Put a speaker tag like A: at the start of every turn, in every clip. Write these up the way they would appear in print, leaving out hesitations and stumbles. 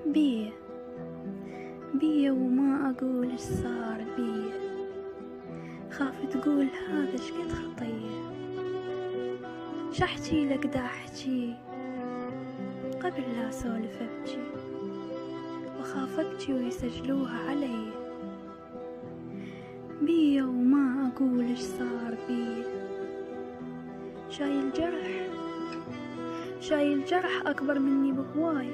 A: بيه بيه وما أقول إيش صار بيه، خاف تقول هذا شقد خطية. شحكي لك دا أحجي قبل لا أسولف أبجي، وخاف أبجي ويسجلوها علي. بيه وما أقول إيش صار بيه، شايل جرح أكبر مني بهواي،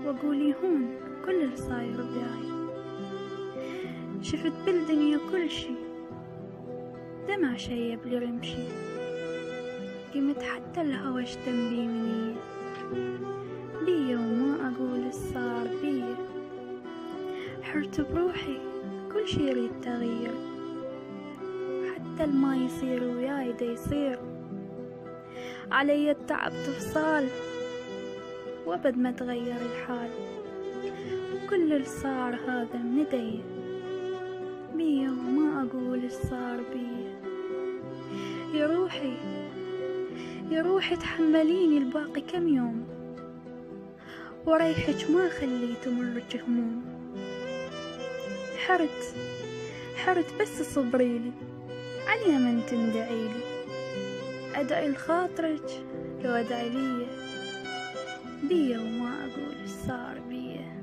A: وأقول يهون كل اللي صاير بياي. شفت بالدنيا كل شي، دمع شيب لي رمشي، قمت حتى الهوى اشتم بي مني. بيه وما أقول إيش صار بيه، حرت بروحي كل شي يريد تغيير، حتى الما يصير وياي دا يصير. علي التعب تفصال وابد ما تغير الحال، وكل اللي صار هذا من يدي. بيه وما أقول إيش صار بيه، يا روحي تحمليني الباقي كم يوم، وريحك ما خليت مرك هموم. حرت بس صبريلي علي من تندعيلي، أدعي لخاطرك لو أدعي لي. بيه وما أقول إيش صار بيه.